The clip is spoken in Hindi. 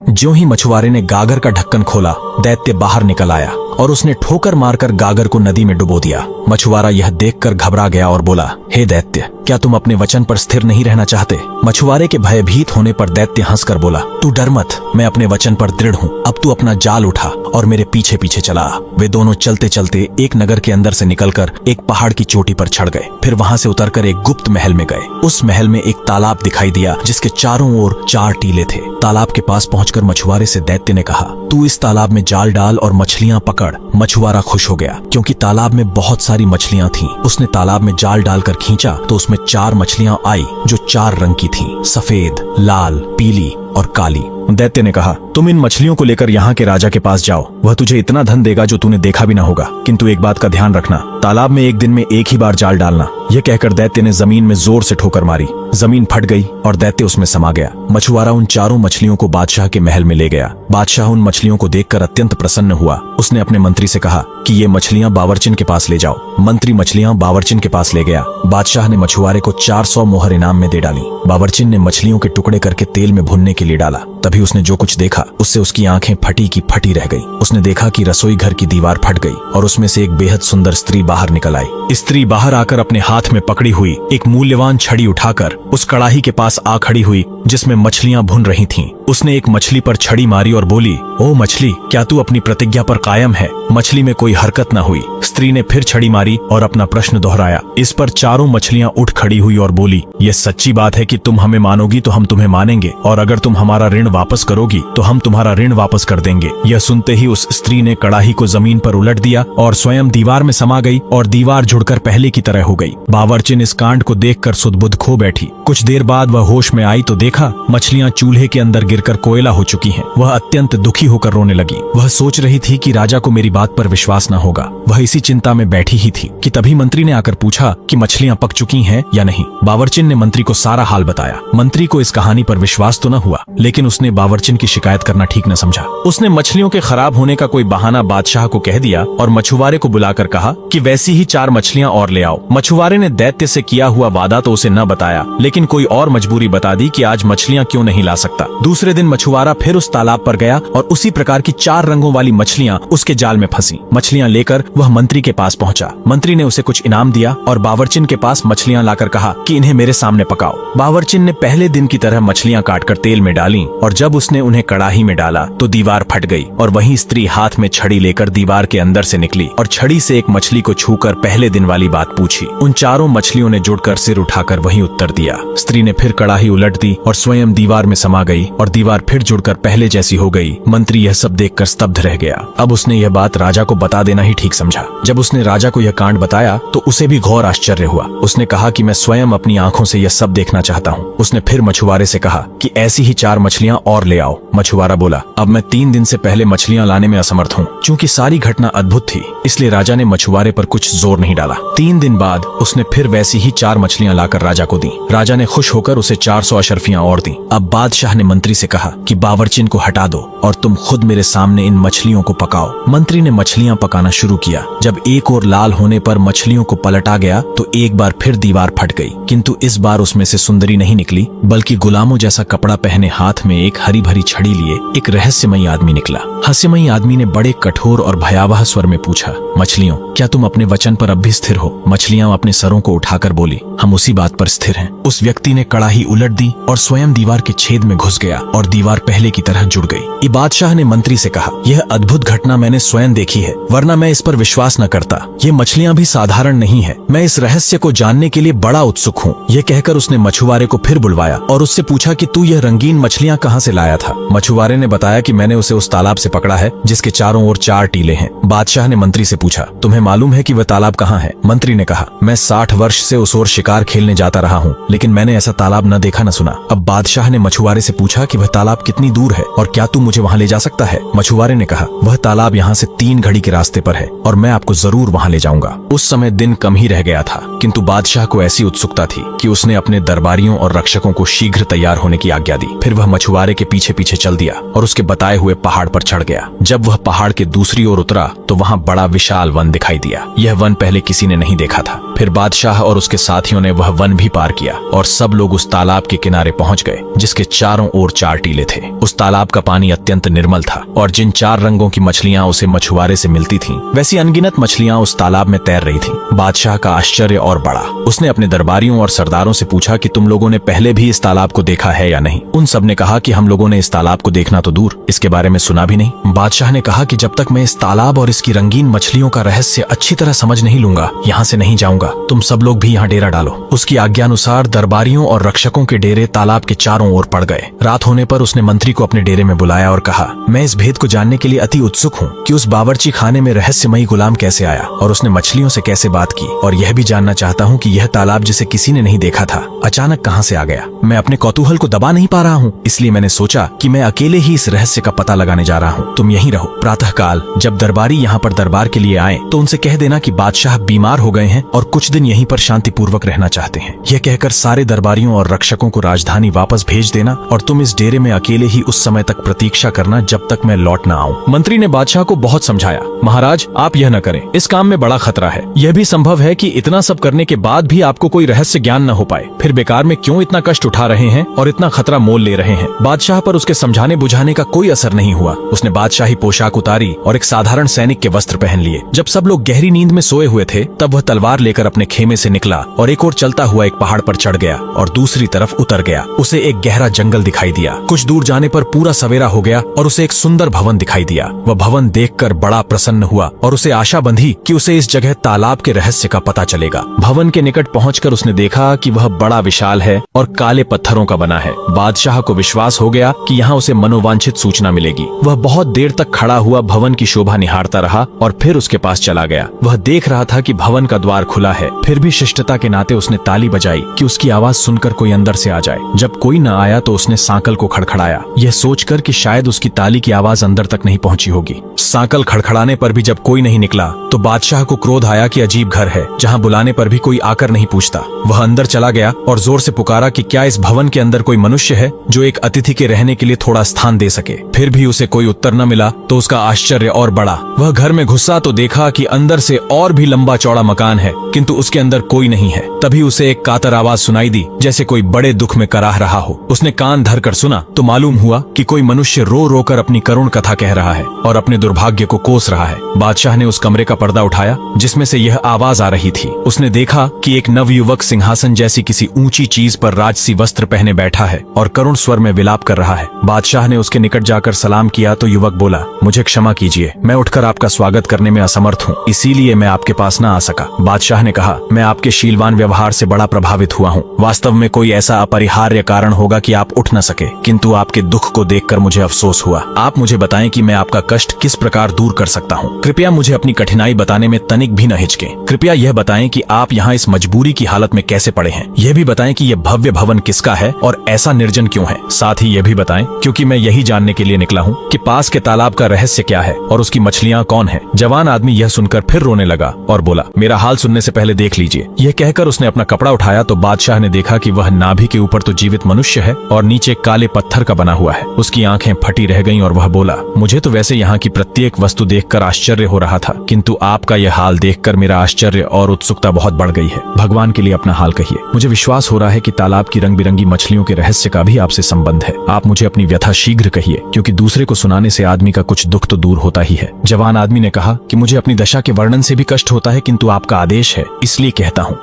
ज्यों ही मछुआरे ने गागर का ढक्कन खोला, दैत्य बाहर निकल आया और उसने ठोकर मारकर गागर को नदी में डुबो दिया। मछुआरा यह देखकर घबरा गया और बोला, हे दैत्य, क्या तुम अपने वचन पर स्थिर नहीं रहना चाहते? मछुआरे के भयभीत होने पर दैत्य हंसकर बोला, तू डर मत, मैं अपने वचन पर दृढ़ हूँ। अब तू अपना जाल उठा और मेरे पीछे पीछे चला। वे दोनों चलते चलते एक नगर के अंदर से निकलकर एक पहाड़ की चोटी पर चढ़ गए। फिर वहां से उतरकर एक गुप्त महल में गए। उस महल में एक तालाब दिखाई दिया जिसके चारों ओर 4 टीले थे। तालाब के पास पहुंचकर मछुआरे से दैत्य ने कहा, तू इस तालाब में जाल डाल और मछलियां पकड़। मछुआरा खुश हो गया क्योंकि तालाब में बहुत सारी मछलियां थीं। उसने तालाब में जाल डालकर खींचा तो उसमें 4 मछलियां आई जो 4 रंग की थीं, सफेद, लाल, पीली और काली। दैत्य ने कहा, तुम इन मछलियों को लेकर यहाँ के राजा के पास जाओ, वह तुझे इतना धन देगा जो तूने देखा भी ना होगा। किंतु एक बात का ध्यान रखना, तालाब में एक दिन में एक ही बार जाल डालना। यह कहकर दैत्य ने जमीन में जोर से ठोकर मारी। जमीन फट गई और दैत्य उसमें समा गया। मछुआरा उन 4 मछलियों को बादशाह के महल में ले गया। बादशाह उन मछलियों को देखकर अत्यंत प्रसन्न हुआ। उसने अपने मंत्री से कहा कि ये मछलियां बावर्चिन के पास ले जाओ। मंत्री मछलियां बावर्चिन के पास ले गया। बादशाह ने मछुआरे को 400 मोहर इनाम में दे डाली। बावर्चिन ने मछलियों के टुकड़े करके तेल में भुनने के लिए डाला। तभी उसने जो कुछ देखा उससे उसकी आंखें फटी की फटी रह गई। उसने देखा कि रसोई घर की दीवार फट गई और उसमें से एक बेहद सुंदर स्त्री बाहर निकल आई। स्त्री बाहर आकर अपने हाथ में पकड़ी हुई एक मूल्यवान छड़ी उठाकर उस कड़ाही के पास आ खड़ी हुई जिसमें मछलियां भुन रही थीं। उसने एक मछली पर छड़ी मारी और बोली, ओ मछली, क्या तू अपनी प्रतिज्ञा पर कायम है? मछली में कोई हरकत न हुई। स्त्री ने फिर छड़ी मारी और अपना प्रश्न दोहराया। इस पर चारों मछलियां उठ खड़ी हुई और बोली, यह सच्ची बात है कि तुम हमें मानोगी तो हम तुम्हें मानेंगे, और अगर तुम हमारा ऋण वापस करोगी तो हम तुम्हारा ऋण वापस कर देंगे। यह सुनते ही उस स्त्री ने कड़ाही को जमीन पर उलट दिया और स्वयं दीवार में समा गई और दीवार जुड़कर पहले की तरह हो गई। बावर्चिन इस कांड को देखकर सुध-बुध खो बैठी। कुछ देर बाद वह होश में आई तो देखा मछलियां चूल्हे के अंदर गिरकर कोयला हो चुकी हैं। वह अत्यंत दुखी होकर रोने लगी। वह सोच रही थी कि राजा को मेरी बात पर विश्वास न होगा। वह इसी चिंता में बैठी ही थी कि तभी मंत्री ने आकर पूछा कि मछलियां पक चुकी हैं या नहीं। बावर्चिन ने मंत्री को सारा हाल बताया। मंत्री को इस कहानी पर विश्वास तो न हुआ, लेकिन उसने बावर्चिन की शिकायत करना ठीक न समझा। उसने मछलियों के खराब होने का कोई बहाना बादशाह को कह दिया और मछुआरे को बुलाकर कहा कि वैसी ही 4 मछलियां और ले आओ। मछुआरे ने दैत्य से किया हुआ वादा तो उसे न बताया, लेकिन कोई और मजबूरी बता दी कि आज मछलियां क्यों नहीं ला सकता। दूसरे दिन मछुआरा फिर उस तालाब पर गया और उसी प्रकार की 4 रंगों वाली मछलियां उसके जाल में फंसी। मछलियां लेकर वह मंत्री के पास पहुंचा। मंत्री ने उसे कुछ इनाम दिया और बावर्चिन के पास मछलियां लाकर कहा कि इन्हें मेरे सामने पकाओ। बावर्चिन ने पहले दिन की तरह मछलियां काटकर तेल में डाली और जब उसने उन्हें कड़ाही में डाला तो दीवार फट गई और वही स्त्री हाथ में छड़ी लेकर दीवार के अंदर से निकली और छड़ी से एक मछली को छूकर पहले दिन वाली बात पूछी। उन 4 मछलियों ने जुड़कर सिर उठाकर वही उत्तर दिया। स्त्री ने फिर कड़ाही उलट दी और स्वयं दीवार में समा गई और दीवार फिर जुड़कर पहले जैसी हो गई। मंत्री यह सब देखकर स्तब्ध रह गया। अब उसने यह बात राजा को बता देना ही ठीक समझा। जब उसने राजा को यह कांड बताया तो उसे भी घोर आश्चर्य हुआ। उसने कहा कि मैं स्वयं अपनी आंखों से यह सब देखना चाहता हूँ। उसने फिर मछुआरे से कहा कि ऐसी ही 4 मछलियां और ले आओ। मछुआरा बोला, अब मैं 3 दिन से पहले मछलियां लाने में असमर्थ हूँ। चूंकि सारी घटना अद्भुत थी इसलिए राजा ने मछुआरे पर कुछ जोर नहीं डाला। 3 दिन बाद उसने फिर वैसी ही 4 मछलियां लाकर राजा को दी। राजा ने खुश होकर उसे 400 अशर्फियां और दी। अब बादशाह ने मंत्री से कहा कि बावर्चिन को हटा दो और तुम खुद मेरे सामने इन मछलियों को पकाओ। मंत्री ने मछलियां पकाना शुरू किया। जब एक और लाल होने पर मछलियों को पलटा गया तो एक बार फिर दीवार फट गई, किंतु इस बार उसमें से सुंदरी नहीं निकली बल्कि गुलामों जैसा कपड़ा पहने हाथ में एक हरी भरी छड़ी लिए एक रहस्यमयी आदमी निकला। रहस्यमयी आदमी ने बड़े कठोर और भयावह स्वर में पूछा, मछलियों, क्या तुम अपने वचन पर अब भी स्थिर हो? मछलियां अपने सरों को उठाकर बोली, हम उसी बात पर स्थिर हैं। उस व्यक्ति ने कड़ाही उलट दी और स्वयं दीवार के छेद में घुस गया और दीवार पहले की तरह जुड़ गई। बादशाह ने मंत्री से कहा, यह अद्भुत घटना मैंने स्वयं देखी है, वरना मैं इस पर विश्वास न करता। ये मछलियां भी साधारण नहीं है। मैं इस रहस्य को जानने के लिए बड़ा उत्सुक हूँ। यह कहकर उसने मछुआरे को फिर बुलवाया और उससे पूछा कि तू यह रंगीन मछलियां कहाँ से लाया था? मछुआरे ने बताया कि मैंने उसे उस तालाब से पकड़ा है जिसके चारों ओर 4 टीले हैं। बादशाह ने मंत्री से पूछा, तुम्हें मालूम है कि वह तालाब कहाँ है? मंत्री ने कहा, मैं 60 वर्ष से उस ओर शिकार खेलने जाता रहा हूँ, लेकिन मैंने ऐसा तालाब न देखा न सुना। अब बादशाह ने मछुआरे से पूछा कि वह तालाब कितनी दूर है और क्या तू मुझे वहाँ ले जा सकता है? मछुआरे ने कहा, वह तालाब यहाँ से 3 घड़ी के रास्ते पर है और मैं आपको जरूर वहाँ ले जाऊंगा। उस समय दिन कम ही रह गया था, किंतु बादशाह को ऐसी उत्सुकता थी कि उसने अपने दरबारियों और रक्षकों को शीघ्र तैयार होने की आज्ञा दी। फिर वह मछुआरे के पीछे पीछे चल दिया और उसके बताए हुए पहाड़ पर चढ़ गया। जब वह पहाड़ के दूसरी ओर उतरा तो वहाँ बड़ा विशाल वन दिखाई दिया। यह वन पहले किसी ने नहीं देखा था। फिर बादशाह और उसके साथियों ने वह वन भी पार किया और सब लोग उस तालाब के किनारे पहुंच गए जिसके चारों ओर 4 टीले थे। उस तालाब का पानी अत्यंत निर्मल था और जिन 4 रंगों की मछलियां उसे मछुआरे से मिलती थीं, वैसी अनगिनत मछलियां उस तालाब में तैर रही थीं। बादशाह का आश्चर्य और बढ़ा। उसने अपने दरबारियों और सरदारों से पूछा कि तुम लोगों ने पहले भी इस तालाब को देखा है या नहीं। उन सब ने कहा कि हम लोगों ने इस तालाब को देखना तो दूर, इसके बारे में सुना भी नहीं। बादशाह ने कहा कि जब तक मैं इस तालाब और इसकी रंगीन मछलियों का रहस्य अच्छी तरह समझ नहीं लूंगा, यहाँ से नहीं जाऊंगा। तुम सब लोग भी यहाँ डेरा डालो। उसकी आज्ञानुसार दरबारियों और रक्षकों के डेरे तालाब के चारों ओर पड़ गए। रात होने पर उसने मंत्री को अपने डेरे में बुलाया और कहा, मैं इस भेद को जानने के लिए अति उत्सुक हूँ कि उस बावर्ची खाने में रहस्यमयी गुलाम कैसे आया और उसने मछलियों से कैसे बात की, और यह भी जानना चाहता हूँ कि यह तालाब जिसे किसी ने नहीं देखा था अचानक कहाँ से आ गया। मैं अपने कौतूहल को दबा नहीं पा रहा हूँ, इसलिए मैंने सोचा कि मैं अकेले ही इस रहस्य का पता लगाने जा रहा हूँ। तुम यहीं रहो। प्रातःकाल जब दरबारी यहाँ पर दरबार के लिए आए तो उनसे कह देना कि बादशाह बीमार हो गए हैं और कुछ दिन यहीं पर शांतिपूर्वक रहना चाहते हैं। यह कहकर सारे दरबारियों और रक्षकों को राजधानी वापस भेज देना और तुम इस डेरे में अकेले ही उस समय तक प्रतीक्षा करना जब तक मैं लौट न आऊं। मंत्री ने बादशाह को बहुत समझाया, महाराज आप यह न करें, इस काम में बड़ा खतरा है। यह भी संभव है कि इतना सब करने के बाद भी आपको कोई रहस्य ज्ञान न हो पाए, फिर बेकार में क्यों इतना कष्ट उठा रहे हैं और इतना खतरा मोल ले रहे हैं। बादशाह पर उसके समझाने बुझाने का कोई असर नहीं हुआ। उसने बादशाही पोशाक उतारी और एक साधारण सैनिक के वस्त्र पहन लिए। जब सब लोग गहरी नींद में सोए हुए थे तब वह तलवार लेकर अपने खेमे से निकला और एक ओर चलता हुआ एक पहाड़ पर चढ़ गया और दूसरी तरफ उतर गया। उसे एक गहरा जंगल दिखाई दिया। कुछ दूर जाने पर पूरा सवेरा हो गया और उसे एक सुंदर भवन दिखाई दिया। वह भवन देखकर बड़ा प्रसन्न हुआ और उसे आशा बंधी कि उसे इस जगह तालाब के रहस्य का पता चलेगा। भवन के निकट पहुंचकर उसने देखा कि वह बड़ा विशाल है और काले पत्थरों का बना है। बादशाह को विश्वास हो गया कि यहाँ उसे मनोवांछित सूचना मिलेगी। वह बहुत देर तक खड़ा हुआ भवन की शोभा निहारता रहा और फिर उसके पास चला गया। वह देख रहा था कि भवन का द्वार खुला है, फिर भी शिष्टता के नाते उसने ताली बजाई कि उसकी आवाज सुनकर कोई अंदर से आ जाए। जब कोई न आया तो उसने सांकल को खड़खड़ाया, यह सोचकर कि शायद उसकी ताली की आवाज अंदर तक नहीं पहुंची होगी। सांकल खड़खड़ाने पर भी जब कोई नहीं निकला तो बादशाह को क्रोध आया कि अजीब घर है जहां बुलाने पर भी कोई आकर नहीं पूछता। वह अंदर चला गया और जोर से पुकारा कि क्या इस भवन के अंदर कोई मनुष्य है जो एक अतिथि के रहने के लिए थोड़ा स्थान दे सके। फिर भी उसे कोई उत्तर न मिला तो उसका आश्चर्य और बढ़ा। वह घर में घुसा तो देखा कि अंदर से और भी लंबा चौड़ा मकान है किंतु उसके अंदर कोई नहीं है। तभी उसे एक कातर आवाज सुनाई दी जैसे कोई बड़े दुख में कराह रहा हो। उसने कान धर कर सुना तो मालूम हुआ कि कोई मनुष्य रो रो कर अपनी करुण कथा कह रहा है और अपने दुर्भाग्य को कोस रहा है। बादशाह ने उस कमरे का पर्दा उठाया जिसमें से यह आवाज आ रही थी। उसने देखा कि एक नवयुवक सिंहासन जैसी किसी ऊंची चीज पर राजसी वस्त्र पहने बैठा है और करुण स्वर में विलाप कर रहा है। बादशाह ने उसके निकट जाकर सलाम किया तो युवक बोला, मुझे क्षमा कीजिए, मैं उठकर आपका स्वागत करने में असमर्थ हूँ, इसीलिए मैं आपके पास न आ सका। बादशाह ने कहा, मैं आपके शीलवान व्यवहार से बड़ा प्रभावित हुआ हूँ। वास्तव में कोई ऐसा अपरिहार्य कारण होगा कि आप उठ न सके, किंतु आपके दुख को देखकर मुझे अफसोस हुआ। आप मुझे बताएं कि मैं आपका कष्ट किस प्रकार दूर कर सकता हूँ। कृपया मुझे अपनी कठिनाई बताने में तनिक भी न हिचकें। कृपया यह बताएं कि आप यहाँ इस मजबूरी की हालत में कैसे पड़े हैं। यह भी बताएं कि यह भव्य भवन किसका है और ऐसा निर्जन क्यों है। साथ ही यह भी बताएं, क्योंकि मैं यही जानने के लिए निकला हूँ कि पास के तालाब का रहस्य क्या है और उसकी मछलियाँ कौन है। जवान आदमी यह सुनकर फिर रोने लगा और बोला, मेरा हाल सुनने से पहले देख लीजिए। यह कहकर उसने अपना कपड़ा उठाया तो बादशाह ने देखा कि वह नाभि के ऊपर तो जीवित मनुष्य है और नीचे काले पत्थर का बना हुआ है। उसकी आंखें फटी रह गईं और वह बोला, मुझे तो वैसे यहाँ की प्रत्येक वस्तु देखकर आश्चर्य हो रहा था, किंतु आपका यह हाल देखकर मेरा आश्चर्य और उत्सुकता बहुत बढ़ गई है। भगवान के लिए अपना हाल कहिए। मुझे विश्वास हो रहा है कि तालाब की रंग बिरंगी मछलियों के रहस्य का भी आपसे संबंध है। आप मुझे अपनी व्यथा शीघ्र कहिए, क्योंकि दूसरे को सुनाने से आदमी का कुछ दुख तो दूर होता ही है। जवान आदमी ने कहा कि मुझे अपनी दशा के वर्णन से भी कष्ट होता है, किंतु आपका आदेश है इसलिए कहता हूँ।